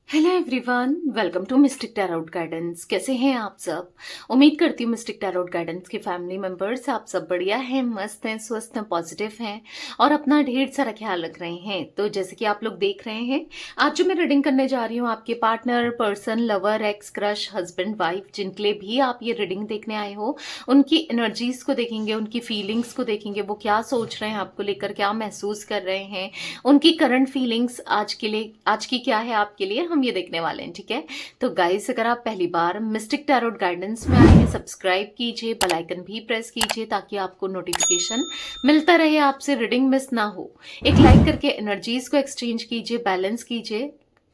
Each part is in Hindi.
Hello everyone, welcome to Mystic Tarot Guidance. कैसे हैं आप सब? उम्मीद करती हूँ मिस्टिक टैरोट गाइडेंस के फैमिली मेंबर्स आप सब बढ़िया हैं, मस्त हैं, स्वस्थ हैं, पॉजिटिव हैं और अपना ढेर सारा ख्याल रख रहे हैं। तो जैसे कि आप लोग देख रहे हैं, आज जो मैं रीडिंग करने जा रही हूँ आपके partner, person, lover, x, crush, husband, wife, जिनके लिए भी आप ये रीडिंग देखने आए हो, उनकी एनर्जीज को देखेंगे, उनकी फीलिंग्स को देखेंगे, वो क्या सोच रहे हैं आपको लेकर, क्या महसूस कर रहे हैं, उनकी करंट फीलिंग्स आज के लिए, आज की क्या है आपके लिए, हम ये देखने वाले हैं। ठीक है, तो गाइस अगर आप पहली बार मिस्टिक टैरोट गाइडेंस में आए हैं, सब्सक्राइब कीजिए, बेल आइकन भी प्रेस कीजिए ताकि आपको नोटिफिकेशन मिलता रहे, आपसे रीडिंग मिस ना हो। एक लाइक करके एनर्जीज को एक्सचेंज कीजिए, बैलेंस कीजिए,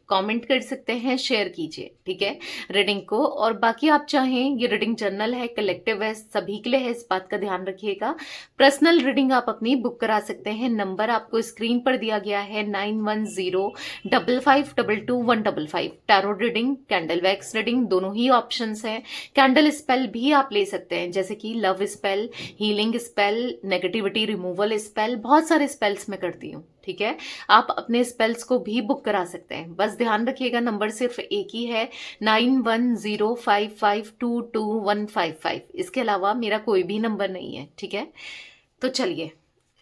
कमेंट कर सकते हैं, शेयर कीजिए। ठीक है, रीडिंग को। और बाकी आप चाहें, ये रीडिंग जर्नल है, कलेक्टिव है, सभी के लिए है, इस बात का ध्यान रखिएगा। पर्सनल रीडिंग आप अपनी बुक करा सकते हैं। नंबर आपको स्क्रीन पर दिया गया है 9105522155। Tarot reading, candle wax reading, दोनों ही ऑप्शंस हैं। कैंडल स्पेल भी आप ले सकते हैं, जैसे कि love spell, healing spell, negativity removal spell, बहुत सारे स्पेल्स मैं करती हूँ। ठीक है, आप अपने स्पेल्स को भी बुक करा सकते हैं। बस ध्यान रखिएगा, नंबर सिर्फ एक ही है, 9105522155। इसके अलावा मेरा कोई भी नंबर नहीं है। ठीक है, तो चलिए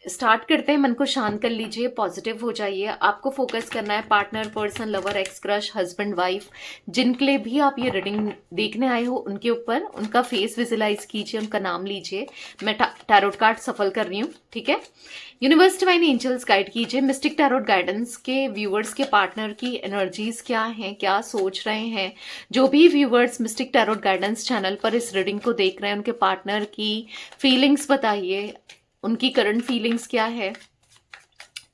स्टार्ट करते हैं। मन को शांत कर लीजिए, पॉजिटिव हो जाइए। आपको फोकस करना है partner, person, lover, x, crush, husband, wife, जिनके लिए भी आप ये रीडिंग देखने आए हो, उनके ऊपर उनका फेस विजुलाइज कीजिए, उनका नाम लीजिए। मैं टैरोट कार्ड सफल कर रही हूँ। ठीक है, यूनिवर्स डिवाइन एंजल्स गाइड कीजिए। मिस्टिक टैरोट गाइडेंस के व्यूअर्स के पार्टनर की एनर्जीज क्या हैं, क्या सोच रहे हैं। जो भी viewers mistake Tarot guidance channel पर इस रीडिंग को देख रहे हैं, उनके पार्टनर की फीलिंग्स बताइए, उनकी करंट फीलिंग्स क्या है।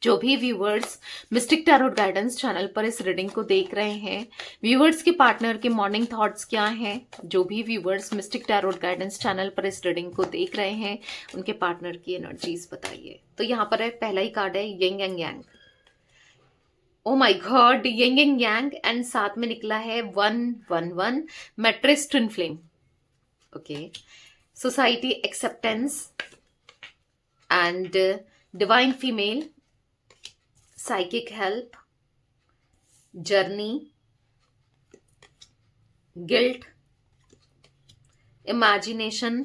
जो भी viewers mistake Tarot guidance channel पर इस रीडिंग को देख रहे हैं, व्यूअर्स के पार्टनर के मॉर्निंग थॉट्स क्या हैं। जो भी viewers mistake Tarot guidance channel पर इस रीडिंग को देख रहे हैं, उनके पार्टनर की एनर्जीज बताइए। तो यहाँ पर है, पहला ही कार्ड है yin and yang. Oh my God, yin and yang, and साथ में निकला है 111 matrix twin flame. Okay, society, acceptance and divine female, psychic help, journey, guilt, imagination,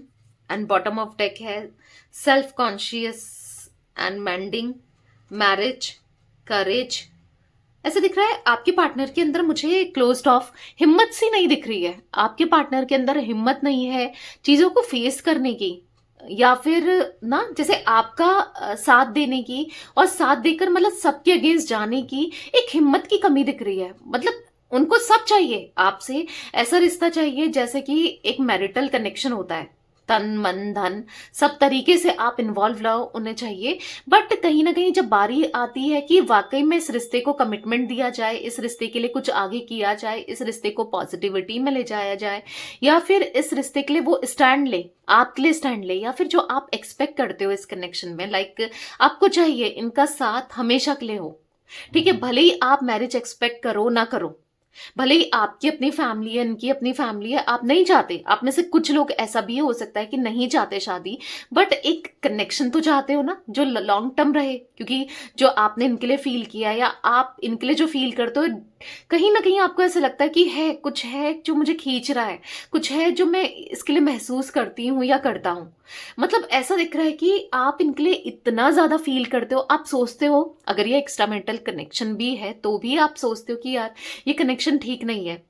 and bottom of deck है self conscious and mending, marriage, courage। ऐसे दिख रहा है आपके पार्टनर के अंदर मुझे क्लोज्ड ऑफ, हिम्मत सी नहीं दिख रही है। आपके पार्टनर के अंदर हिम्मत नहीं है चीजों को फेस करने की, या फिर ना जैसे आपका साथ देने की, और साथ देकर मतलब सबके अगेंस्ट जाने की एक हिम्मत की कमी दिख रही है। मतलब उनको सब चाहिए आपसे, ऐसा रिश्ता चाहिए जैसे कि एक मैरिटल कनेक्शन होता है, तन मन धन सब तरीके से आप इन्वॉल्व रहो, उन्हें चाहिए। बट कहीं ना कहीं जब बारी आती है कि वाकई में इस रिश्ते को कमिटमेंट दिया जाए, इस रिश्ते के लिए कुछ आगे किया जाए, इस रिश्ते को पॉजिटिविटी में ले जाया जाए, या फिर इस रिश्ते के लिए वो स्टैंड ले, आपके लिए स्टैंड ले, या फिर जो आप एक्सपेक्ट करते हो इस कनेक्शन में, लाइक आपको चाहिए इनका साथ हमेशा के लिए हो। ठीक है, भले ही आप मैरिज एक्सपेक्ट करो ना करो, भले ही आपकी अपनी फैमिली है, इनकी अपनी फैमिली है, आप नहीं चाहते, आप में से कुछ लोग ऐसा भी हो सकता है कि नहीं चाहते शादी, बट एक कनेक्शन तो चाहते हो ना जो लॉन्ग टर्म रहे, क्योंकि जो आपने इनके लिए फील किया या आप इनके लिए जो फील करते हो, कहीं ना कहीं आपको ऐसा लगता है कि है कुछ है जो मुझे खींच रहा है, कुछ है जो मैं इसके लिए महसूस करती हूँ या करता हूँ। मतलब ऐसा दिख रहा है कि आप इनके लिए इतना ज्यादा फील करते हो, आप सोचते हो, अगर ये एक्स्ट्रा मेंटल कनेक्शन भी है तो भी आप सोचते हो कि यार ये कनेक्शन ठीक नहीं है,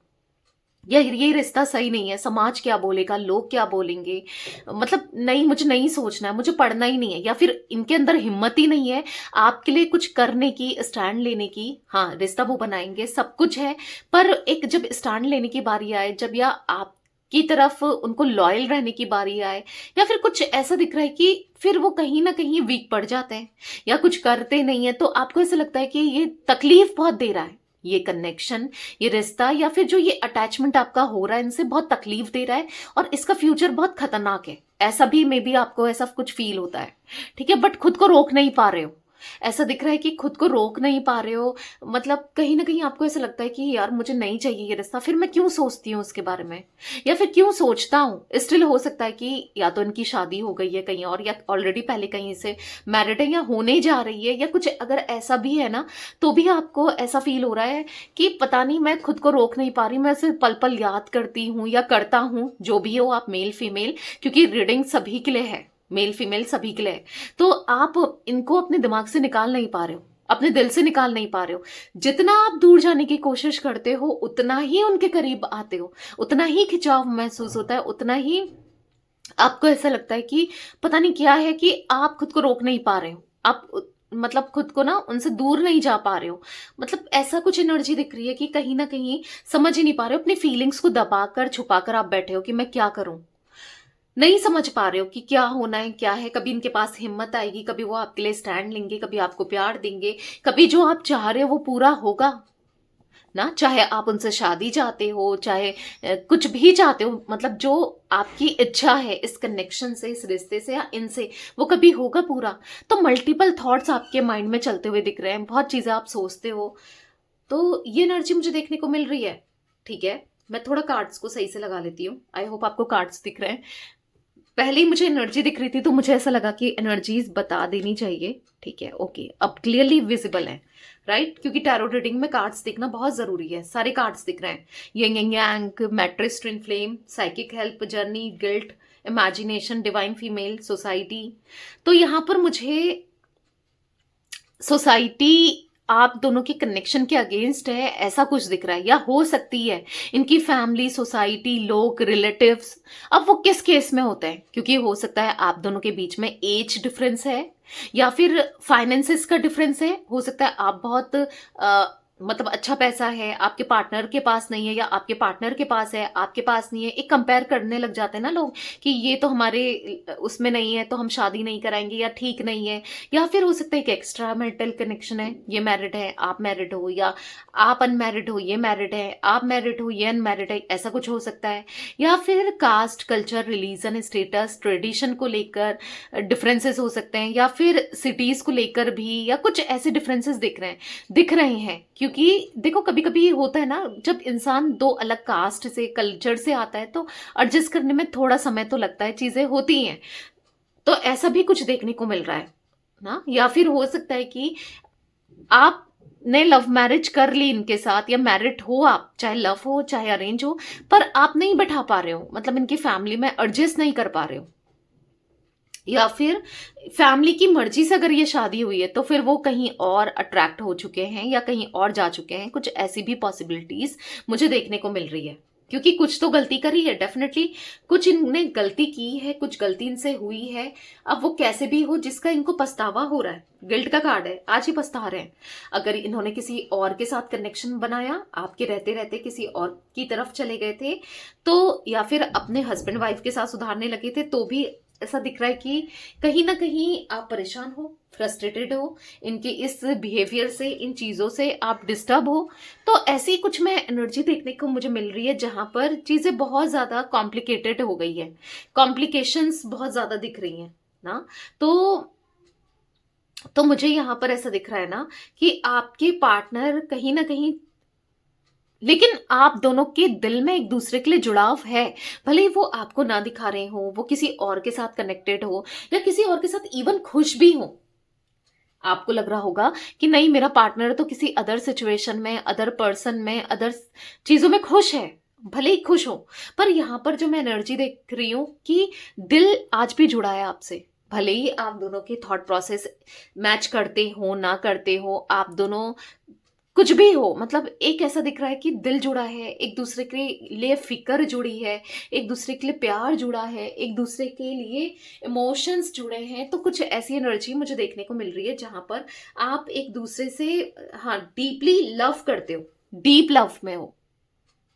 या ये रिश्ता सही नहीं है, समाज क्या बोलेगा, लोग क्या बोलेंगे, मतलब नहीं, मुझे नहीं सोचना है, मुझे पढ़ना ही नहीं है, या फिर इनके अंदर हिम्मत ही नहीं है आपके लिए कुछ करने की, स्टैंड लेने की। हाँ, रिश्ता वो बनाएंगे, सब कुछ है, पर एक जब स्टैंड लेने की बारी आए, जब या आप की तरफ उनको लॉयल रहने की बारी आए, या फिर कुछ ऐसा दिख रहा है कि फिर वो कहीं ना कहीं वीक पड़ जाते हैं या कुछ करते नहीं है, तो आपको ऐसा लगता है कि ये तकलीफ बहुत दे रहा है, ये कनेक्शन, ये रिश्ता, या फिर जो ये अटैचमेंट आपका हो रहा है इनसे बहुत तकलीफ दे रहा है और इसका फ्यूचर बहुत खतरनाक है। ऐसा भी मे बी आपको ऐसा कुछ फील होता है। ठीक है, बट खुद को रोक नहीं पा रहे हो, ऐसा दिख रहा है कि खुद को रोक नहीं पा रहे हो। मतलब कहीं न कहीं आपको ऐसा लगता है कि यार मुझे नहीं चाहिए ये रिश्ता, फिर मैं क्यों सोचती हूँ उसके बारे में? या फिर क्यों सोचता हूँ? स्टिल हो सकता है कि या तो इनकी शादी हो गई है कहीं और, या ऑलरेडी पहले कहीं से मैरिड है, या होने जा रही है, या कुछ अगर ऐसा भी है ना, तो भी आपको ऐसा फ़ील हो रहा है कि पता नहीं मैं खुद को रोक नहीं पा रही, मैं उसे पल-पल याद करती हूँ या करता हूँ, जो भी हो आप मेल-फीमेल, क्योंकि रीडिंग सभी के लिए है, मेल-फीमेल सभी के लिए है। तो आप इनको अपने दिमाग से निकाल नहीं पा रहे हो, अपने दिल से निकाल नहीं पा रहे हो। जितना आप दूर जाने की कोशिश करते हो, उतना ही उनके करीब आते हो, उतना ही खिंचाव महसूस होता है, उतना ही आपको ऐसा लगता है कि पता नहीं क्या है कि आप खुद को रोक नहीं पा रहे हो। आप मतलब खुद को ना उनसे दूर नहीं जा पा रहे हो। मतलब ऐसा कुछ एनर्जी दिख रही है कि कहीं न कहीं समझ ही नहीं पा रहे हो, अपनी फीलिंग्स को दबाकर, छुपाकर आप बैठे हो कि मैं क्या करूँ? नहीं समझ पा रहे हो कि क्या होना है, क्या है? कभी इनके पास हिम्मत आएगी, कभी वो आपके लिए स्टैंड लेंगे, कभी आपको प्यार देंगे, कभी जो आप चाह रहे हो वो पूरा होगा ना? चाहे आप उनसे शादी चाहते हो, चाहे कुछ भी चाहते हो, मतलब जो आपकी इच्छा है इस कनेक्शन से, इस रिश्ते से या इनसे, वो कभी होगा पूरा? तो मल्टीपल थॉट्स आपके माइंड में चलते हुए दिख रहे हैं, बहुत चीज़ें आप सोचते हो। तो ये एनर्जी मुझे देखने को मिल रही है, ठीक है? मैं थोड़ा कार्ड्स को सही से लगा लेती हूँ। आई होप आपको कार्ड्स दिख रहे हैं। पहले ही मुझे एनर्जी दिख रही थी तो मुझे ऐसा लगा कि एनर्जीज बता देनी चाहिए। ठीक है, ओके, अब क्लियरली विजिबल है, राइट? क्योंकि टैरो रीडिंग में कार्ड्स दिखना बहुत जरूरी है। सारे कार्ड्स दिख रहे हैं, yin and yang, matrix, twin flame, psychic help, journey, guilt, imagination, divine female, society. तो यहाँ पर मुझे सोसाइटी आप दोनों के कनेक्शन के अगेंस्ट है, ऐसा कुछ दिख रहा है, या हो सकती है इनकी फैमिली, सोसाइटी, लोग, रिलेटिव्स। अब वो किस केस में होते हैं, क्योंकि हो सकता है आप दोनों के बीच में एज डिफरेंस है, या फिर फाइनेंसेस का डिफरेंस है। हो सकता है आप बहुत मतलब अच्छा पैसा है, आपके पार्टनर के पास नहीं है, या आपके पार्टनर के पास है, आपके पास नहीं है। एक कंपेयर करने लग जाते हैं ना लोग कि ये तो हमारे उसमें नहीं है तो हम शादी नहीं कराएंगे, या ठीक नहीं है। या फिर हो सकता है कि एक्स्ट्रा मैरिटल कनेक्शन है, ये मैरिड है, आप मैरिड हो, या आप अनमैरिड हो, ये मैरिड है, आप मैरिड हो, ये अनमैरिड है, ऐसा कुछ हो सकता है। या फिर caste, culture, religion, status, tradition को लेकर डिफरेंसेस हो सकते हैं, या फिर सिटीज को लेकर भी, या कुछ ऐसे डिफरेंसेस दिख रहे हैं। क्योंकि देखो कभी कभी होता है ना, जब इंसान दो अलग कास्ट से, कल्चर से आता है तो एडजस्ट करने में थोड़ा समय तो लगता है, चीजें होती हैं। तो ऐसा भी कुछ देखने को मिल रहा है ना। या फिर हो सकता है कि आपने लव मैरिज कर ली इनके साथ, या मैरिड हो आप, चाहे लव हो चाहे अरेंज हो, पर आप नहीं बैठा पा रहे हो, मतलब इनकी फैमिली में एडजस्ट नहीं कर पा रहे हो। या फिर फैमिली की मर्जी से अगर ये शादी हुई है तो फिर वो कहीं और अट्रैक्ट हो चुके हैं या कहीं और जा चुके हैं। कुछ ऐसी भी पॉसिबिलिटीज मुझे देखने को मिल रही है, क्योंकि कुछ तो गलती करी है डेफिनेटली। कुछ इनने गलती की है, कुछ गलती इनसे हुई है। अब वो कैसे भी हो, जिसका इनको पछतावा हो रहा है, गिल्ट का कार्ड है, आज ही पछता रहे हैं। अगर इन्होंने किसी और के साथ कनेक्शन बनाया, आपके रहते रहते किसी और की तरफ चले गए थे, तो या फिर अपने हस्बैंड वाइफ के साथ सुधारने लगे थे, तो भी ऐसा दिख रहा है कि कहीं ना कहीं आप परेशान हो, फ्रस्ट्रेटेड हो, इनके इस बिहेवियर से, इन चीजों से आप डिस्टर्ब हो। तो ऐसी कुछ मैं एनर्जी देखने को मुझे मिल रही है जहां पर चीजें बहुत ज्यादा कॉम्प्लिकेटेड हो गई है, कॉम्प्लिकेशंस बहुत ज्यादा दिख रही हैं ना। तो मुझे यहाँ पर ऐसा दिख रहा है ना कि आपके पार्टनर कहीं ना कहीं, लेकिन आप दोनों के दिल में एक दूसरे के लिए जुड़ाव है। भले ही वो आपको ना दिखा रहे हो, वो किसी और के साथ कनेक्टेड हो, या किसी और के साथ इवन खुश भी हो, आपको लग रहा होगा कि नहीं मेरा पार्टनर तो किसी अदर सिचुएशन में, अदर पर्सन में, अदर चीजों में खुश है, भले ही खुश हो। पर यहाँ पर जो मैं एनर्जी देख रही हूँ कि दिल आज भी जुड़ा है आपसे। भले ही आप दोनों के थॉट प्रोसेस मैच करते हो ना करते हो, आप दोनों कुछ भी हो, मतलब एक ऐसा दिख रहा है कि दिल जुड़ा है, एक दूसरे के लिए फिक्र जुड़ी है, एक दूसरे के लिए प्यार जुड़ा है, एक दूसरे के लिए इमोशंस जुड़े हैं। तो कुछ ऐसी एनर्जी मुझे देखने को मिल रही है जहां पर आप एक दूसरे से, हाँ, डीपली लव करते हो, डीप लव में हो,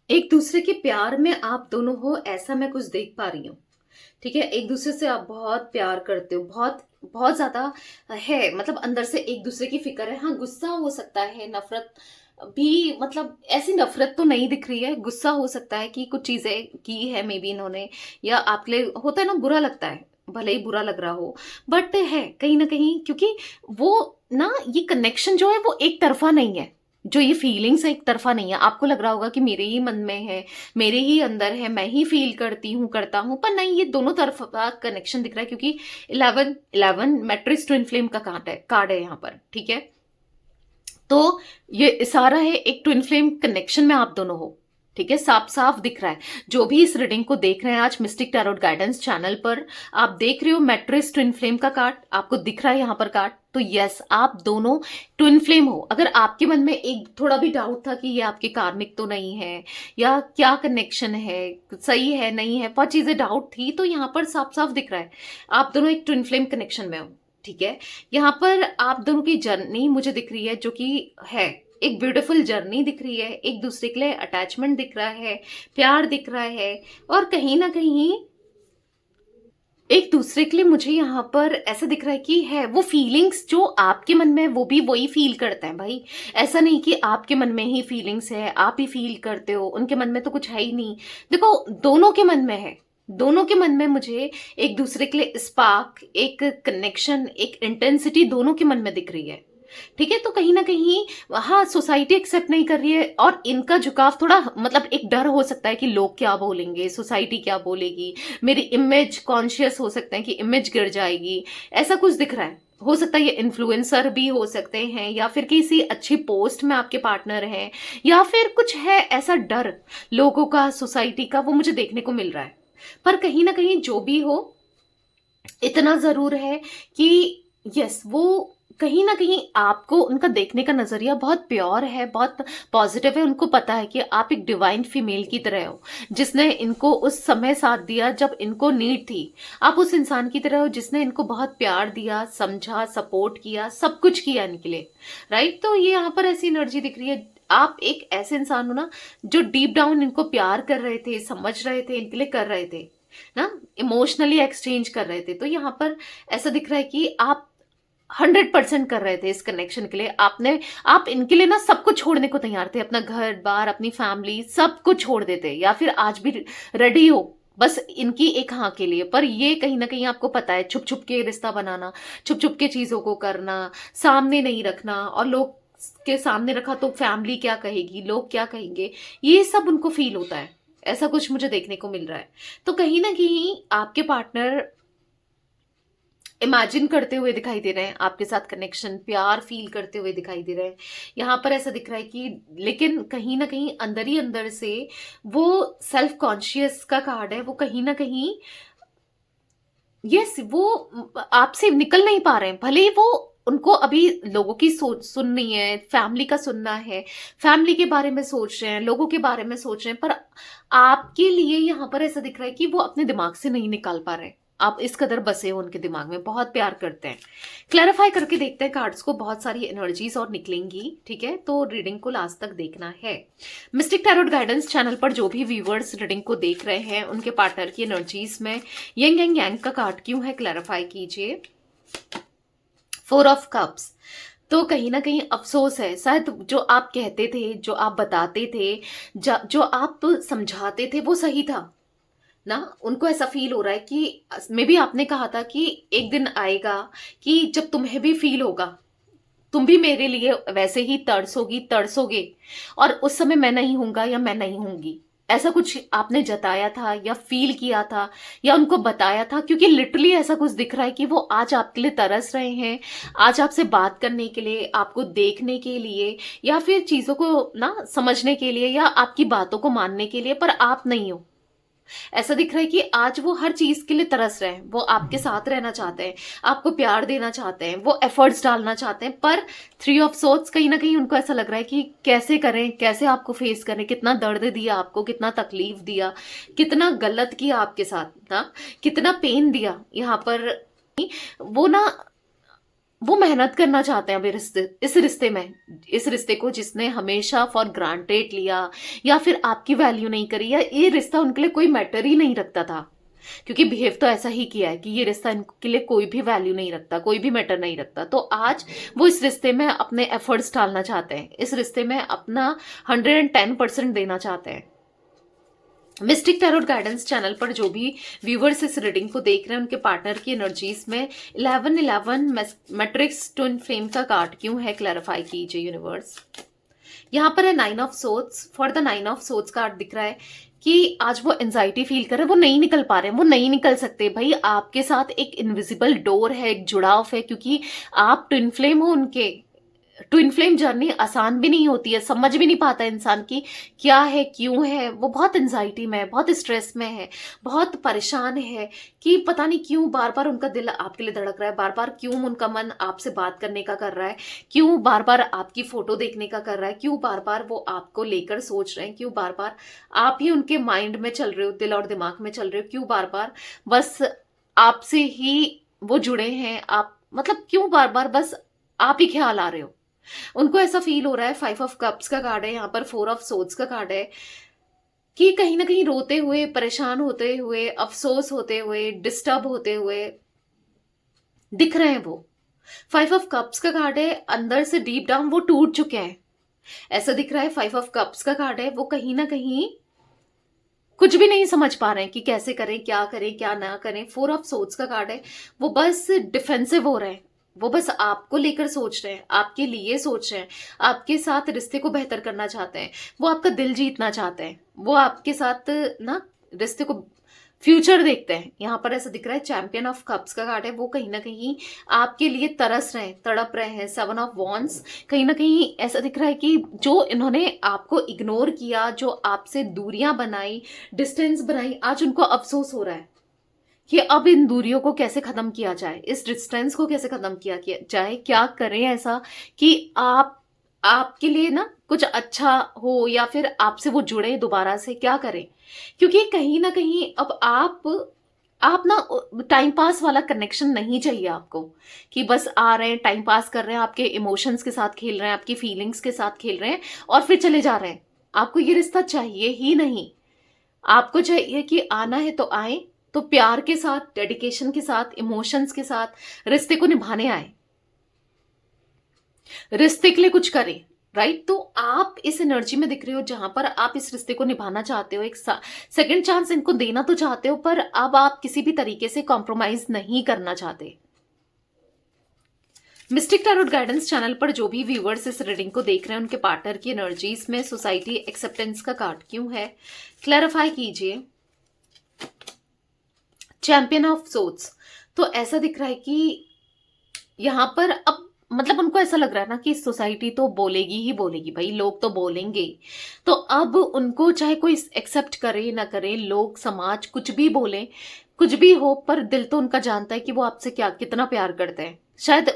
एक दूसरे के प्यार में आप दोनों हो, ऐसा मैं कुछ देख पा रही हूँ। ठीक है, एक दूसरे से आप बहुत प्यार करते हो, बहुत बहुत ज्यादा है, मतलब अंदर से एक दूसरे की फिक्र है। हाँ, गुस्सा हो सकता है, नफरत भी, मतलब ऐसी नफरत तो नहीं दिख रही है, गुस्सा हो सकता है कि कुछ चीजें की है मे बी इन्होंने, या आपके लिए होता है ना, बुरा लगता है। भले ही बुरा लग रहा हो, बट है कहीं ना कहीं, क्योंकि वो ना ये कनेक्शन जो है वो एक तरफा नहीं है। जो ये फीलिंग्स है एक तरफा नहीं है। आपको लग रहा होगा कि मेरे ही मन में है, मेरे ही अंदर है, मैं ही फील करती हूँ, करता हूँ, पर नहीं, ये दोनों तरफा कनेक्शन दिख रहा है, क्योंकि 11 मैट्रिक्स ट्विन फ्लेम का कार्ड है यहाँ पर, ठीक है। तो ये इशारा है एक ट्विन फ्लेम कनेक्शन में आप दोनों हो, ठीक है, साफ साफ दिख रहा है। जो भी इस रीडिंग को देख रहे हैं आज मिस्टिक टैरोट गाइडेंस चैनल पर, आप देख रहे हो मैट्रिक्स ट्विन फ्लेम का कार्ड, आपको दिख रहा है यहाँ पर कार्ड, तो यस, आप दोनों ट्विन फ्लेम हो। अगर आपके मन में एक थोड़ा भी डाउट था कि ये आपके कार्मिक तो नहीं है, या क्या कनेक्शन है, सही है नहीं है, बहुत चीजें डाउट थी, तो यहाँ पर साफ साफ दिख रहा है आप दोनों एक ट्विन फ्लेम कनेक्शन में हो, ठीक है। यहाँ पर आप दोनों की जर्नी मुझे दिख रही है, जो कि है एक ब्यूटीफुल जर्नी दिख रही है, एक दूसरे के लिए अटैचमेंट दिख रहा है, प्यार दिख रहा है, और कहीं ना कहीं एक दूसरे के लिए मुझे यहाँ पर ऐसा दिख रहा है कि है वो फीलिंग्स जो आपके मन में है, वो भी वही फील करते हैं भाई। ऐसा नहीं कि आपके मन में ही फीलिंग्स है, आप ही फील करते हो, उनके मन में तो कुछ है ही नहीं। देखो, दोनों के मन में है, दोनों के मन में मुझे एक दूसरे के लिए स्पार्क, एक कनेक्शन, एक इंटेंसिटी दोनों के मन में दिख रही है, ठीक है। तो कहीं ना कहीं हाँ, सोसाइटी एक्सेप्ट नहीं कर रही है, और इनका झुकाव थोड़ा, मतलब एक डर हो सकता है कि लोग क्या बोलेंगे, सोसाइटी क्या बोलेगी, मेरी इमेज कॉन्शियस हो सकते हैं कि इमेज गिर जाएगी, ऐसा कुछ दिख रहा है। हो सकता है ये इन्फ्लुएंसर भी हो सकते हैं, या फिर किसी अच्छी पोस्ट में आपके पार्टनर हैं, या फिर कुछ है ऐसा डर लोगों का, सोसाइटी का, वो मुझे देखने को मिल रहा है। पर कहीं ना कहीं जो भी हो, इतना जरूर है कि यस, वो कहीं ना कहीं आपको उनका देखने का नजरिया बहुत प्योर है, बहुत पॉजिटिव है। उनको पता है कि आप एक डिवाइन फीमेल की तरह हो, जिसने इनको उस समय साथ दिया जब इनको नीड थी। आप उस इंसान की तरह हो जिसने इनको बहुत प्यार दिया, समझा, सपोर्ट किया, सब कुछ किया इनके लिए, राइट। तो ये यहाँ पर ऐसी एनर्जी दिख रही है, आप एक ऐसे इंसान हो ना जो डीप डाउन इनको प्यार कर रहे थे, समझ रहे थे, इनके लिए कर रहे थे ना, इमोशनली एक्सचेंज कर रहे थे। तो यहाँ पर ऐसा दिख रहा है कि आप 100% कर रहे थे इस कनेक्शन के लिए। आप इनके लिए ना सब कुछ छोड़ने को तैयार थे, अपना घर बार, अपनी फैमिली, सब कुछ छोड़ देते, या फिर आज भी रेडी हो बस इनकी एक हाँ के लिए। पर ये कहीं ना कहीं आपको पता है, छुप छुप के रिश्ता बनाना, छुप छुप के चीजों को करना, सामने नहीं रखना, और लोग के सामने रखा तो फैमिली क्या कहेगी, लोग क्या कहेंगे, ये सब उनको फील होता है। ऐसा कुछ मुझे देखने को मिल रहा है। तो कहीं ना कहीं आपके पार्टनर इमेजिन करते हुए दिखाई दे रहे हैं, आपके साथ कनेक्शन, प्यार फील करते हुए दिखाई दे रहे हैं। यहाँ पर ऐसा दिख रहा है कि, लेकिन कहीं ना कहीं अंदर ही अंदर से वो सेल्फ कॉन्शियस का कार्ड है, वो कहीं ना कहीं यस, वो आपसे निकल नहीं पा रहे हैं। भले ही वो, उनको अभी लोगों की सोच सुननी है, फैमिली का सुनना है, फैमिली के बारे में सोच रहे हैं, लोगों के बारे में सोच रहे हैं, पर आपके लिए यहाँ पर ऐसा दिख रहा है कि वो अपने दिमाग से नहीं निकाल पा रहे हैं। आप इस कदर बसे हो उनके दिमाग में, बहुत प्यार करते हैं। क्लैरिफाई करके देखते हैं कार्ड्स को, बहुत सारी एनर्जीज और निकलेंगी, ठीक है। तो रीडिंग को लास्ट तक देखना है। मिस्टिक टैरोट गाइडेंस चैनल पर जो भी व्यूअर्स रीडिंग को देख रहे हैं, उनके पार्टनर की एनर्जीज में यंग एंड यांग का कार्ड क्यों है, क्लैरिफाई कीजिए। 4 ऑफ कप्स, तो कहीं ना कहीं अफसोस है, शायद जो आप कहते थे, जो आप बताते थे, जो आप समझाते थे, वो सही था ना। उनको ऐसा फील हो रहा है कि मे बी आपने कहा था कि एक दिन आएगा कि जब तुम्हें भी फील होगा, तुम भी मेरे लिए वैसे ही तरसोगी, तरसोगे, और उस समय मैं नहीं हूंगा या मैं नहीं होंगी। ऐसा कुछ आपने जताया था, या फील किया था, या उनको बताया था, क्योंकि लिटरली ऐसा कुछ दिख रहा है कि वो आज आपके लिए तरस रहे हैं, आज आपसे बात करने के लिए, आपको देखने के लिए, या फिर चीजों को ना समझने के लिए, या आपकी बातों को मानने के लिए, पर आप नहीं हो। ऐसा दिख रहा है कि आज वो हर चीज के लिए तरस रहे हैं, वो आपके साथ रहना चाहते हैं, आपको प्यार देना चाहते हैं, वो एफर्ट्स डालना चाहते हैं, पर 3 ऑफ सोर्ड्स कहीं ना कहीं उनको ऐसा लग रहा है कि कैसे करें, कैसे आपको फेस करें, कितना दर्द दिया आपको, कितना तकलीफ दिया, कितना गलत किया आपके साथ ना, कितना पेन दिया यहाँ पर। वो ना, वो मेहनत करना चाहते हैं अभी इस रिश्ते में, इस रिश्ते को जिसने हमेशा फॉर ग्रांटेड लिया, या फिर आपकी वैल्यू नहीं करी, या ये रिश्ता उनके लिए कोई मैटर ही नहीं रखता था, क्योंकि बिहेव तो ऐसा ही किया है कि ये रिश्ता इनके लिए कोई भी वैल्यू नहीं रखता, कोई भी मैटर नहीं रखता। तो आज वो इस रिश्ते में अपने एफर्ट्स डालना चाहते हैं, इस रिश्ते में अपना 110% देना चाहते हैं। मिस्टिक टैरोट गाइडेंस चैनल पर जो भी व्यूवर्स इस रीडिंग को देख रहे हैं उनके पार्टनर की एनर्जीज में 1111 मैट्रिक्स ट्विन फ्लेम का कार्ड क्यों है, क्लैरिफाई कीजिए यूनिवर्स। यहाँ पर है 9 of swords. For the 9 of swords card दिख रहा है कि आज वो एंजाइटी फील कर रहे हैं, वो नहीं निकल पा रहे हैं, वो नहीं निकल सकते। भाई आपके साथ एक इनविजिबल डोर है, एक जुड़ाव है, क्योंकि आप ट्विन फ्लेम हो उनके। ट्विन फ्लेम जर्नी आसान भी नहीं होती है, समझ भी नहीं पाता इंसान की क्या है क्यों है। वो बहुत एंजाइटी में है, बहुत स्ट्रेस में है, बहुत परेशान है कि पता नहीं क्यों बार बार उनका दिल आपके लिए धड़क रहा है, बार बार क्यों उनका मन आपसे बात करने का कर रहा है, क्यों बार बार आपकी फोटो देखने का कर रहा है, क्यों बार बार वो आपको लेकर सोच रहे हैं, क्यों बार बार आप ही उनके माइंड में चल रहे हो, दिल और दिमाग में चल रहे हो, क्यों बार बार बस आपसे ही वो जुड़े हैं आप, मतलब क्यों बार बार बस आप ही ख्याल आ रहे हो। उनको ऐसा फील हो रहा है। 5 ऑफ कप्स का कार्ड है, यहाँ पर 4 ऑफ सोर्ड्स का कार्ड है कि कहीं ना कहीं रोते हुए, परेशान होते हुए, अफसोस होते हुए, डिस्टर्ब होते हुए दिख रहे हैं वो। 5 ऑफ कप्स का कार्ड है, अंदर से डीप डाउन वो टूट चुके हैं, ऐसा दिख रहा है। 5 ऑफ कप्स का कार्ड है, वो कहीं ना कहीं कुछ भी नहीं समझ पा रहे हैं कि कैसे करें, क्या ना करें। 4 ऑफ सोर्ड्स का कार्ड है, वो बस डिफेंसिव हो रहे हैं, वो बस आपको लेकर सोच रहे हैं, आपके लिए सोच रहे हैं, आपके साथ रिश्ते को बेहतर करना चाहते हैं, वो आपका दिल जीतना चाहते हैं, वो आपके साथ ना रिश्ते को फ्यूचर देखते हैं। यहाँ पर ऐसा दिख रहा है। चैंपियन ऑफ कप्स का कार्ड है, वो कहीं ना कहीं आपके लिए तरस रहे हैं, तड़प रहे हैं। 7 ऑफ वॉन्ड्स, कहीं ना कहीं ऐसा दिख रहा है कि जो इन्होंने आपको इग्नोर किया, जो आपसे दूरियां बनाई, डिस्टेंस बनाई, आज उनको अफसोस हो रहा है कि अब इन दूरियों को कैसे खत्म किया जाए, इस डिस्टेंस को कैसे खत्म किया जाए, क्या करें ऐसा कि आपके लिए ना कुछ अच्छा हो, या फिर आपसे वो जुड़े दोबारा से, क्या करें। क्योंकि कहीं ना कहीं अब आप ना टाइम पास वाला कनेक्शन नहीं चाहिए आपको, कि बस आ रहे हैं, टाइम पास कर रहे हैं, आपके इमोशंस के साथ खेल रहे हैं, आपकी फीलिंग्स के साथ खेल रहे हैं और फिर चले जा रहे हैं। आपको ये रिश्ता चाहिए ही नहीं। आपको चाहिए कि आना है तो आए, तो प्यार के साथ, डेडिकेशन के साथ, इमोशंस के साथ रिश्ते को निभाने आए, रिश्ते के लिए कुछ करें, राइट। तो आप इस एनर्जी में दिख रहे हो जहां पर आप इस रिश्ते को निभाना चाहते हो, एक सेकंड चांस इनको देना तो चाहते हो, पर अब आप किसी भी तरीके से कॉम्प्रोमाइज नहीं करना चाहते। मिस्टिक टैरोट गाइडेंस चैनल पर जो भी व्यूअर्स इस रीडिंग को देख रहे हैं उनके पार्टनर की एनर्जीज में सोसाइटी एक्सेप्टेंस का कार्ड क्यों है, क्लैरिफाई कीजिए। चैंपियन ऑफ सोर्ड्स, तो ऐसा दिख रहा है कि यहाँ पर अब मतलब उनको ऐसा लग रहा है ना कि सोसाइटी तो बोलेगी ही बोलेगी, भाई लोग तो बोलेंगे ही। तो अब उनको चाहे कोई एक्सेप्ट करे ना करे, लोग समाज कुछ भी बोले, कुछ भी हो, पर दिल तो उनका जानता है कि वो आपसे क्या कितना प्यार करते हैं। शायद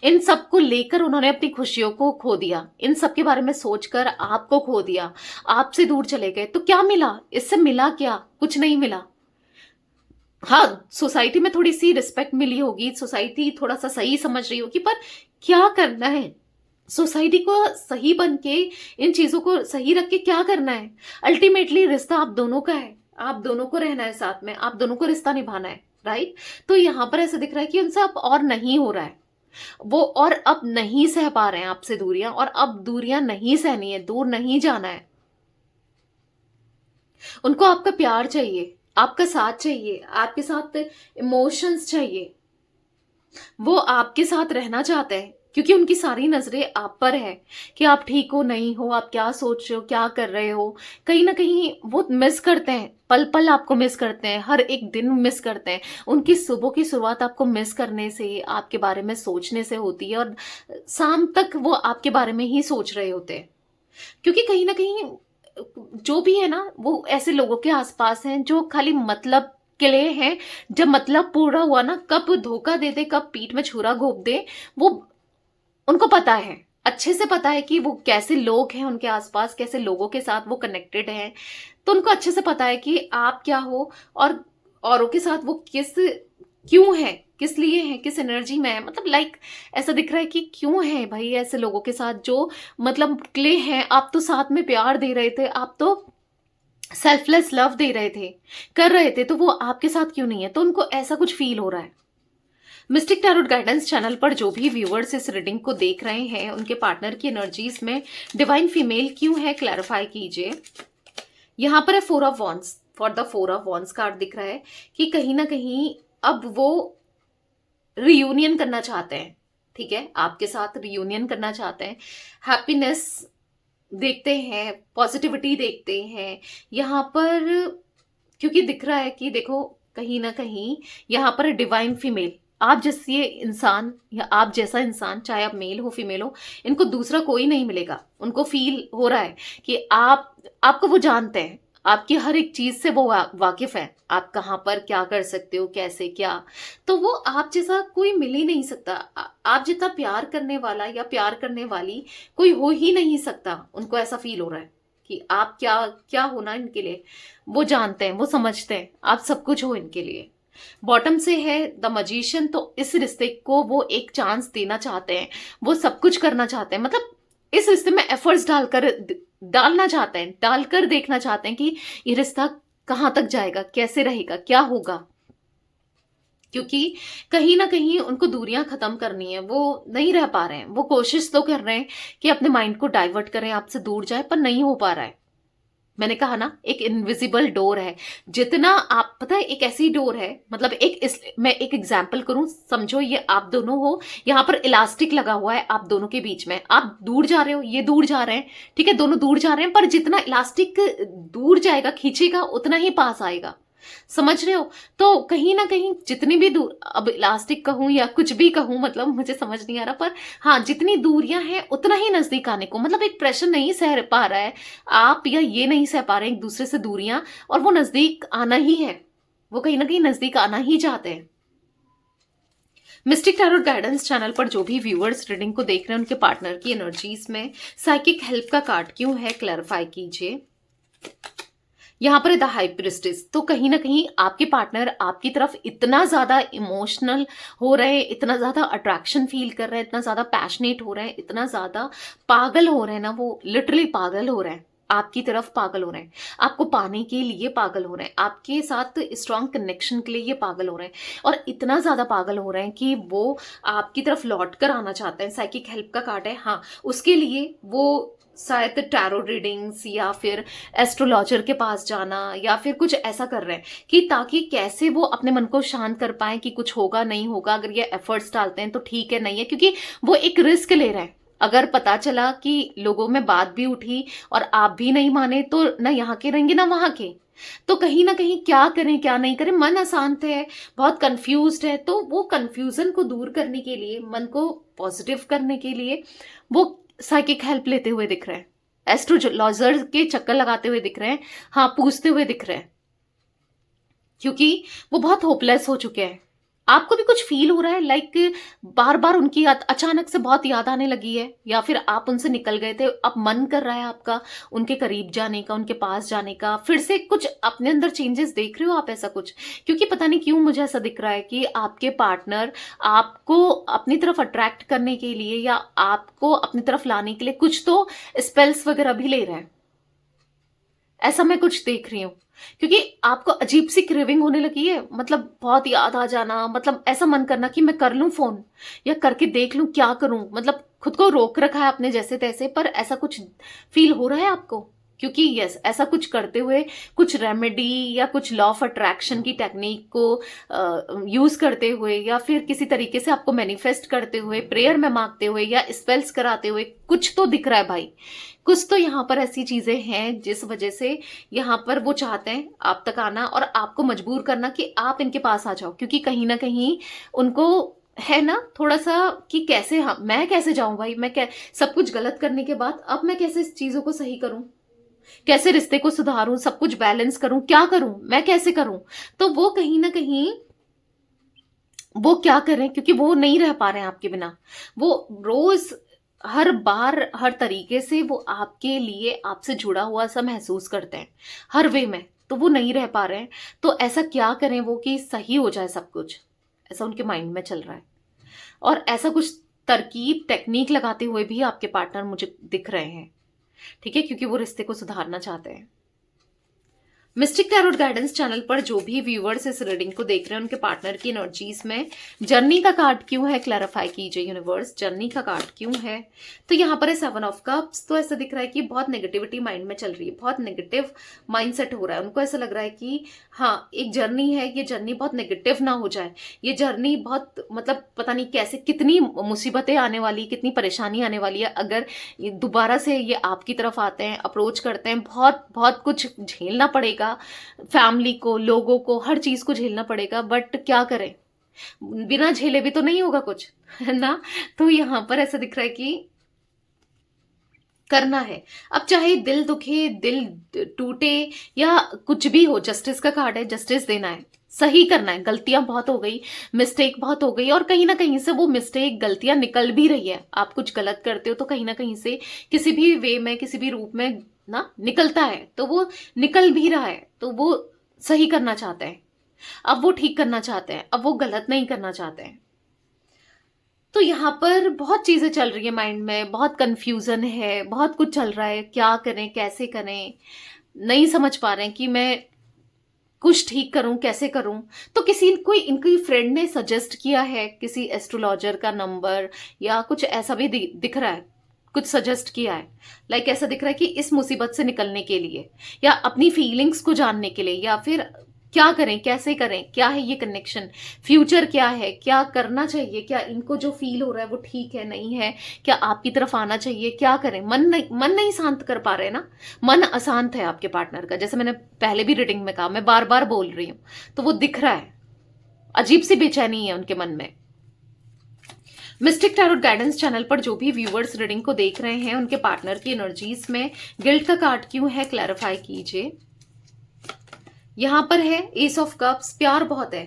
इन सब को लेकर उन्होंने अपनी खुशियों को खो दिया, इन सब के बारे में सोचकर आपको खो दिया, आपसे दूर चले गए। तो क्या मिला इससे, मिला क्या, कुछ नहीं मिला। हाँ, सोसाइटी में थोड़ी सी रिस्पेक्ट मिली होगी, सोसाइटी थोड़ा सा सही समझ रही होगी, पर क्या करना है सोसाइटी को सही बन के, इन चीजों को सही रख के क्या करना है। अल्टीमेटली रिश्ता आप दोनों का है, आप दोनों को रहना है साथ में, आप दोनों को रिश्ता निभाना है, राइट। तो यहां पर ऐसा दिख रहा है कि उनसे अब और नहीं हो रहा है वो, और अब नहीं सह पा रहे हैं आपसे दूरियां, और अब दूरियां नहीं सहनी है, दूर नहीं जाना है। उनको आपका प्यार चाहिए, आपका साथ चाहिए, आपके साथ इमोशंस चाहिए, वो आपके साथ रहना चाहते हैं, क्योंकि उनकी सारी नजरें आप पर है कि आप ठीक हो नहीं हो, आप क्या सोच रहे हो, क्या कर रहे हो। कहीं ना कहीं वो मिस करते हैं, पल पल आपको मिस करते हैं, हर एक दिन मिस करते हैं। उनकी सुबह की शुरुआत आपको मिस करने से, आपके बारे में सोचने से होती है, और शाम तक वो आपके बारे में ही सोच रहे होते हैं। क्योंकि कहीं ना कहीं जो भी है ना, वो ऐसे लोगों के आसपास हैं जो खाली मतलब के लिए हैं। जब मतलब पूरा हुआ ना, कब धोखा दे दे, कब पीठ में छुरा घोंप दे, वो उनको पता है, अच्छे से पता है कि वो कैसे लोग हैं उनके आसपास, कैसे लोगों के साथ वो कनेक्टेड हैं। तो उनको अच्छे से पता है कि आप क्या हो, और औरों के साथ वो क्यों है, किस लिए है, किस एनर्जी में है। मतलब ऐसा दिख रहा है कि क्यों है भाई ऐसे लोगों के साथ जो मतलब क्ले हैं। आप तो साथ में प्यार दे रहे थे, आप तो सेल्फलेस लव दे रहे थे, कर रहे थे, तो वो आपके साथ क्यों नहीं है। तो उनको ऐसा कुछ फील हो रहा है। मिस्टिक टैरोट गाइडेंस चैनल पर जो भी व्यूअर्स इस रीडिंग को देख रहे हैं उनके पार्टनर की एनर्जीज में डिवाइन फीमेल क्यों है, क्लैरिफाई कीजिए। यहाँ पर है 4 of wands. For the 4 of wands card दिख रहा है कि कहीं ना कहीं अब वो रियूनियन करना चाहते हैं, ठीक है, आपके साथ रियूनियन करना चाहते हैं, हैप्पीनेस देखते हैं, पॉजिटिविटी देखते हैं यहाँ पर। क्योंकि दिख रहा है कि देखो कहीं ना कहीं यहाँ पर डिवाइन फीमेल, आप जैसे इंसान या आप जैसा इंसान, चाहे आप मेल हो फीमेल हो, इनको दूसरा कोई नहीं मिलेगा। उनको फील हो रहा है कि आपको वो जानते हैं, आपकी हर एक चीज से वो वाकिफ है, आप कहाँ पर क्या कर सकते हो, कैसे क्या। तो वो आप जैसा कोई मिल ही नहीं सकता। आप जितना प्यार करने वाला या प्यार करने वाली कोई हो ही नहीं सकता। उनको ऐसा फील हो रहा है कि आप क्या क्या होना इनके लिए, वो जानते हैं, वो समझते हैं, आप सब कुछ हो इनके लिए। बॉटम से है द मजिशियन, तो इस रिश्ते को वो एक चांस देना चाहते हैं, वो सब कुछ करना चाहते हैं, मतलब इस रिश्ते में एफर्ट्स डालना चाहते हैं, डालकर देखना चाहते हैं कि ये रिश्ता कहाँ तक जाएगा, कैसे रहेगा, क्या होगा। क्योंकि कहीं ना कहीं उनको दूरियां खत्म करनी है, वो नहीं रह पा रहे हैं। वो कोशिश तो कर रहे हैं कि अपने माइंड को डाइवर्ट करें, आपसे दूर जाए, पर नहीं हो पा रहा है। मैंने कहा ना, एक इनविजिबल डोर है। जितना आप, पता है, एक ऐसी डोर है, मतलब मैं एक एग्जांपल करूं, समझो ये आप दोनों हो, यहाँ पर इलास्टिक लगा हुआ है आप दोनों के बीच में, आप दूर जा रहे हो, ये दूर जा रहे हैं, ठीक है, दोनों दूर जा रहे हैं, पर जितना इलास्टिक दूर जाएगा, खींचेगा, उतना ही पास आएगा। समझ रहे हो? तो कहीं ना कहीं जितनी भी दूर, अब इलास्टिक कहूं या कुछ भी कहूं, मतलब मुझे समझ नहीं आ रहा, पर हाँ, जितनी दूरियां हैं उतना ही नजदीक आने को, मतलब एक प्रेशर नहीं सह पा रहा है आप, या ये नहीं सह पा रहे एक दूसरे से दूरियां, और वो नजदीक आना ही है, वो कहीं ना कहीं नजदीक आना ही चाहते हैं। मिस्टिक टैरोट गाइडेंस चैनल पर जो भी व्यूअर्स रीडिंग को देख रहे हैं, उनके पार्टनर की एनर्जीज में साइकिक हेल्प का कार्ड क्यों है, क्लैरिफाई कीजिए। यहाँ पर द हाई प्रिस्टेस, तो कहीं ना कहीं आपके पार्टनर आपकी तरफ इतना ज्यादा इमोशनल हो रहे हैं, इतना ज्यादा अट्रैक्शन फील कर रहे हैं, इतना ज्यादा पैशनेट हो रहे हैं, इतना ज्यादा पागल हो रहे हैं ना, वो लिटरली पागल हो रहे हैं, आपकी तरफ पागल हो रहे हैं, आपको पाने के लिए पागल हो रहे हैं, आपके साथ स्ट्रॉन्ग कनेक्शन के लिए ये पागल हो रहे हैं, और इतना ज्यादा पागल हो रहे हैं कि वो आपकी तरफ लौट कर आना चाहते हैं। साइकिक हेल्प का कार्ड है, हाँ, उसके लिए वो शायद टैरो रीडिंग्स या फिर एस्ट्रोलॉजर के पास जाना या फिर कुछ ऐसा कर रहे हैं कि ताकि कैसे वो अपने मन को शांत कर पाए कि कुछ होगा नहीं होगा, अगर ये एफर्ट्स डालते हैं तो ठीक है, नहीं है, क्योंकि वो एक रिस्क ले रहे हैं। अगर पता चला कि लोगों में बात भी उठी और आप भी नहीं माने, तो ना यहाँ के रहेंगे ना वहां के, तो कहीं ना कहीं क्या करें क्या नहीं करें, मन अशांत है, बहुत कंफ्यूज्ड है। तो वो कंफ्यूजन को दूर करने के लिए, मन को पॉजिटिव करने के लिए वो साइकिक हेल्प लेते हुए दिख रहे हैं, एस्ट्रोलॉजर के चक्कर लगाते हुए दिख रहे हैं, हाँ, पूछते हुए दिख रहे हैं, क्योंकि वो बहुत होपलेस हो चुके हैं। आपको भी कुछ फील हो रहा है, लाइक बार बार उनकी याद, अचानक से बहुत याद आने लगी है, या फिर आप उनसे निकल गए थे, अब मन कर रहा है आपका उनके करीब जाने का, उनके पास जाने का, फिर से कुछ अपने अंदर चेंजेस देख रहे हो आप, ऐसा कुछ। क्योंकि पता नहीं क्यों मुझे ऐसा दिख रहा है कि आपके पार्टनर आपको अपनी तरफ अट्रैक्ट करने के लिए या आपको अपनी तरफ लाने के लिए कुछ तो स्पेल्स वगैरह भी ले रहे हैं, ऐसा मैं कुछ देख रही हूँ। क्योंकि आपको अजीब सी क्रेविंग होने लगी है, मतलब बहुत याद आ जाना, मतलब ऐसा मन करना कि मैं कर लूं फोन या करके देख लूं, क्या करूं, मतलब खुद को रोक रखा है अपने जैसे तैसे, पर ऐसा कुछ फील हो रहा है आपको। क्योंकि यस, ऐसा कुछ करते हुए, कुछ रेमेडी या कुछ लॉ ऑफ अट्रैक्शन की टेक्निक को यूज करते हुए, या फिर किसी तरीके से आपको मैनिफेस्ट करते हुए, प्रेयर में मांगते हुए या स्पेल्स कराते हुए, कुछ तो दिख रहा है भाई। कुछ तो यहाँ पर ऐसी चीजें हैं जिस वजह से यहाँ पर वो चाहते हैं आप तक आना और आपको मजबूर करना कि आप इनके पास आ जाओ। क्योंकि कहीं ना कहीं उनको है ना थोड़ा सा कि कैसे, हाँ, मैं कैसे जाऊं भाई, सब कुछ गलत करने के बाद अब मैं कैसे इस चीजों को सही करूं, कैसे रिश्ते को सुधारूं, सब कुछ बैलेंस करूं, क्या करूं, मैं कैसे करूं। तो वो कहीं ना कहीं वो क्या करें, क्योंकि वो नहीं रह पा रहे हैं आपके बिना। वो रोज हर बार हर तरीके से वो आपके लिए, आपसे जुड़ा हुआ सा महसूस करते हैं हर वे में, तो वो नहीं रह पा रहे हैं। तो ऐसा क्या करें वो कि सही हो जाए सब कुछ, ऐसा उनके माइंड में चल रहा है। और ऐसा कुछ तरकीब टेक्निक लगाते हुए भी आपके पार्टनर मुझे दिख रहे हैं, ठीक है, क्योंकि वो रिश्ते को सुधारना चाहते हैं। मिस्टिक टैरोट गाइडेंस चैनल पर जो भी व्यूअर्स इस रीडिंग को देख रहे हैं उनके पार्टनर की एनर्जीज में जर्नी का कार्ड क्यों है, क्लैरिफाई कीजिए यूनिवर्स, जर्नी का कार्ड क्यों है। तो यहाँ पर है 7 ऑफ कप्स। तो ऐसा दिख रहा है कि बहुत नेगेटिविटी माइंड में चल रही है, बहुत नेगेटिव माइंडसेट हो रहा है। उनको ऐसा लग रहा है कि हाँ एक जर्नी है, ये जर्नी बहुत नेगेटिव ना हो जाए, ये जर्नी बहुत मतलब पता नहीं कैसे कितनी मुसीबतें आने वाली, कितनी परेशानी आने वाली है अगर दोबारा से ये आपकी तरफ आते हैं, अप्रोच करते हैं। बहुत बहुत कुछ झेलना पड़ेगा, फैमिली को, लोगों को, हर चीज को झेलना पड़ेगा। बट क्या करें, बिना झेले भी तो नहीं होगा कुछ, है ना। तो यहां पर ऐसा दिख रहा है कि करना है। अब चाहे दिल दुखे, दिल टूटे या कुछ भी हो, जस्टिस का कार्ड है, जस्टिस देना है, सही करना है। गलतियां बहुत हो गई, मिस्टेक बहुत हो गई और कहीं ना कहीं से वो मिस्टेक, गलतियां निकल भी रही है। आप कुछ गलत करते हो तो कहीं ना कहीं से किसी भी वे में, किसी भी रूप में ना निकलता है, तो वो निकल भी रहा है, तो वो सही करना चाहते हैं, अब वो ठीक करना चाहते हैं, अब वो गलत नहीं करना चाहते हैं। तो यहाँ पर बहुत चीजें चल रही है माइंड में, बहुत कंफ्यूजन है, बहुत कुछ चल रहा है, क्या करें, कैसे करें, नहीं समझ पा रहे हैं कि मैं कुछ ठीक करूं, कैसे करूं। तो किसी कोई इनकी फ्रेंड ने सजेस्ट किया है, किसी एस्ट्रोलॉजर का नंबर या कुछ ऐसा भी दिख रहा है, कुछ सजेस्ट किया है। लाइक ऐसा दिख रहा है कि इस मुसीबत से निकलने के लिए या अपनी फीलिंग्स को जानने के लिए, या फिर क्या करें, कैसे करें, क्या है ये कनेक्शन, फ्यूचर क्या है, क्या करना चाहिए, क्या इनको जो फील हो रहा है वो ठीक है, नहीं है, क्या आपकी तरफ आना चाहिए, क्या करें। मन नहीं शांत कर पा रहे ना, मन अशांत है आपके पार्टनर का। जैसे मैंने पहले भी रीडिंग में कहा, मैं बार बार बोल रही हूं, तो वो दिख रहा है, अजीब सी बेचैनी है उनके मन में। मिस्टिक टैरोट गाइडेंस चैनल पर जो भी व्यूअर्स रीडिंग को देख रहे हैं उनके पार्टनर की एनर्जीज में गिल्ट का कार्ड क्यों है, क्लैरिफाई कीजिए। यहां पर है एस ऑफ कप्स। प्यार बहुत है,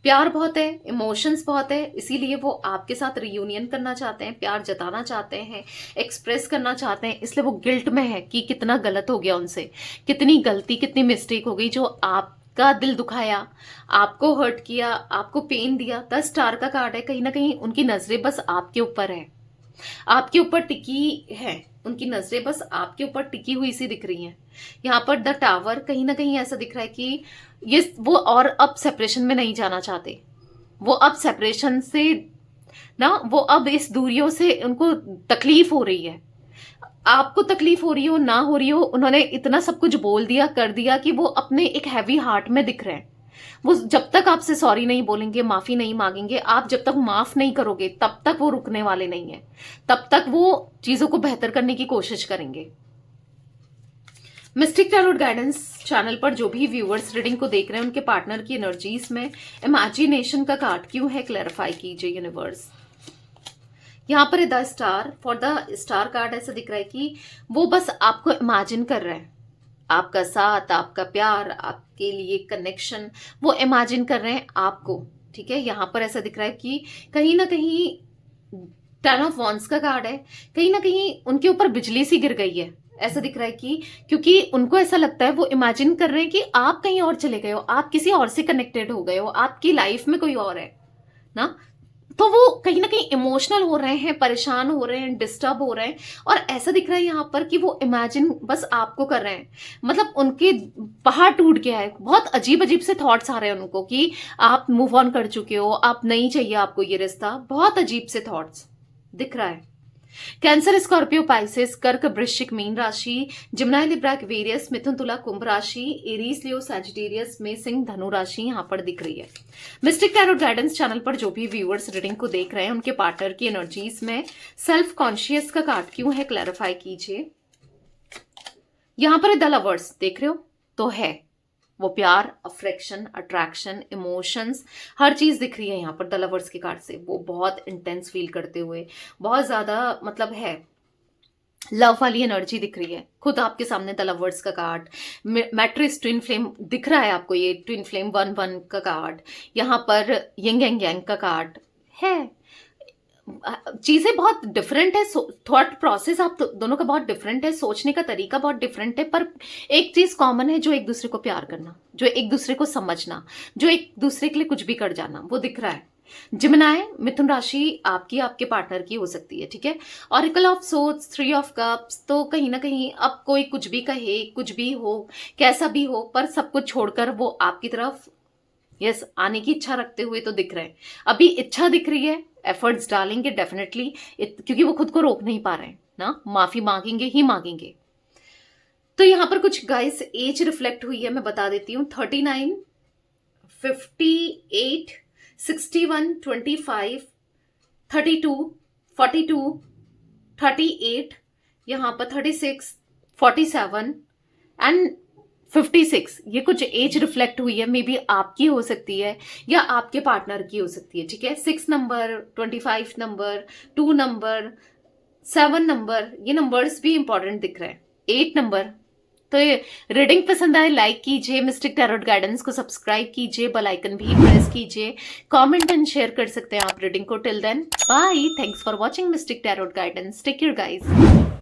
प्यार बहुत है, इमोशंस बहुत है, इसीलिए वो आपके साथ रियूनियन करना चाहते हैं, प्यार जताना चाहते हैं, एक्सप्रेस करना चाहते हैं। इसलिए वो गिल्ट में है कि कितना गलत हो गया उनसे, कितनी गलती, कितनी मिस्टेक हो गई, जो आपका दिल दुखाया, आपको हर्ट किया, आपको पेन दिया। 10 स्टार का कार्ड है। कहीं ना कहीं उनकी नजरें बस आपके ऊपर है, आपके ऊपर टिकी है, उनकी नजरें बस आपके ऊपर टिकी हुई सी दिख रही हैं। यहाँ पर द टावर, कहीं ना कहीं ऐसा दिख रहा है कि ये वो और अब सेपरेशन में नहीं जाना चाहते। वो अब सेपरेशन से ना, वो अब इस दूरियों से उनको तकलीफ हो रही है। आपको तकलीफ हो रही हो ना हो रही हो, उन्होंने इतना सब कुछ बोल दिया, कर दिया कि वो अपने एक हैवी हार्ट में दिख रहे हैं। वो जब तक आपसे सॉरी नहीं बोलेंगे, माफी नहीं मांगेंगे, आप जब तक माफ नहीं करोगे तब तक वो रुकने वाले नहीं है, तब तक वो चीजों को बेहतर करने की कोशिश करेंगे। मिस्टिक टैरोट गाइडेंस चैनल पर जो भी व्यूअर्स रीडिंग को देख रहे हैं उनके पार्टनर की एनर्जीज में इमेजिनेशन का कार्ड क्यों है, क्लैरिफाई कीजिए यूनिवर्स। यहां पर the star, for the star card ऐसा दिख रहा है कि वो बस आपको इमेजिन कर रहे हैं, आपका साथ, आपका प्यार, आपके लिए कनेक्शन, वो इमेजिन कर रहे हैं आपको। ठीक है, यहां पर ऐसा दिख रहा है कि कहीं ना कहीं 10 ऑफ वॉन्ड्स का कार्ड है, कहीं ना कहीं उनके ऊपर बिजली सी गिर गई है। ऐसा दिख रहा है कि क्योंकि उनको ऐसा लगता है, वो इमेजिन कर रहे हैं कि आप कहीं और चले गए हो, आप किसी और से कनेक्टेड हो गए हो, आपकी लाइफ में कोई और है ना। तो वो कहीं ना कहीं इमोशनल हो रहे हैं, परेशान हो रहे हैं, डिस्टर्ब हो रहे हैं। और ऐसा दिख रहा है यहाँ पर कि वो इमेजिन बस आपको कर रहे हैं, मतलब उनके पहाड़ टूट गया है। बहुत अजीब अजीब से थॉट्स आ रहे हैं उनको कि आप मूव ऑन कर चुके हो, आप नहीं चाहिए आपको ये रिश्ता। बहुत अजीब से थॉट्स दिख रहा है। कैंसर, स्कॉर्पियो, पाइसेस, कर्क, वृश्चिक, मीन राशि, जिम्नाई, लिब्रा, एक्वेरियस, मिथुन, तुला, कुंभ राशि, एरीज, लियो, सैजिटेरियस में सिंह, धनु राशि यहां पर दिख रही है। मिस्टिक टैरोट गाइडेंस चैनल पर जो भी व्यूअर्स रीडिंग को देख रहे हैं उनके पार्टनर की एनर्जीज में सेल्फ कॉन्शियस का कार्ड क्यों है, क्लैरिफाई कीजिए। यहां पर द लवर्स देख रहे हो तो है वो प्यार, अफ्रेक्शन, अट्रैक्शन, इमोशंस, हर चीज दिख रही है यहाँ पर द लवर्स के कार्ड से। वो बहुत इंटेंस फील करते हुए, बहुत ज्यादा मतलब है लव वाली एनर्जी दिख रही है। खुद आपके सामने द लवर्स का कार्ड, मैट्रिक्स ट्विन फ्लेम दिख रहा है आपको, ये ट्विन फ्लेम 1-1 का कार्ड, यहाँ पर यंग एंड यांग का कार्ड है। चीजें बहुत डिफरेंट है, थॉट प्रोसेस आप दोनों का बहुत डिफरेंट है, सोचने का तरीका बहुत डिफरेंट है, पर एक चीज कॉमन है, जो एक दूसरे को प्यार करना, जो एक दूसरे को समझना, जो एक दूसरे के लिए कुछ भी कर जाना, वो दिख रहा है। जिमिनाई, मिथुन राशि आपकी आपके पार्टनर की हो सकती है, ठीक है। Oracle of swords, 3 of cups, तो कहीं ना कहीं अब कोई कुछ भी कहे, कुछ भी हो, कैसा भी हो, पर सब कुछ छोड़कर वो आपकी तरफ यस आने की इच्छा रखते हुए तो दिख रहे हैं। अभी इच्छा दिख रही है, एफर्ट्स डालेंगे डेफिनेटली, क्योंकि वो खुद को रोक नहीं पा रहे हैं ना, माफी मांगेंगे ही मांगेंगे। तो यहां पर कुछ गाइस एज रिफ्लेक्ट हुई है, मैं बता देती हूँ। 39, 58, 61, 25, 32, 42, 38, यहाँ पर 36, 47 एंड 56, ये कुछ एज रिफ्लेक्ट हुई है, मे बी आपकी हो सकती है या आपके पार्टनर की हो सकती है, ठीक है। 6 नंबर, 25 नंबर, 2 नंबर, 7 नंबर, ये नंबर्स भी इंपॉर्टेंट दिख रहे हैं। 8 नंबर। तो ये रीडिंग पसंद आए लाइक कीजिए, मिस्टिक टैरोट गाइडेंस को सब्सक्राइब कीजिए, बेल आइकन भी प्रेस कीजिए, कमेंट एंड शेयर कर सकते हैं आप रीडिंग को। Till then bye, thanks for watching Mystic Tarot Guidance, take care guys.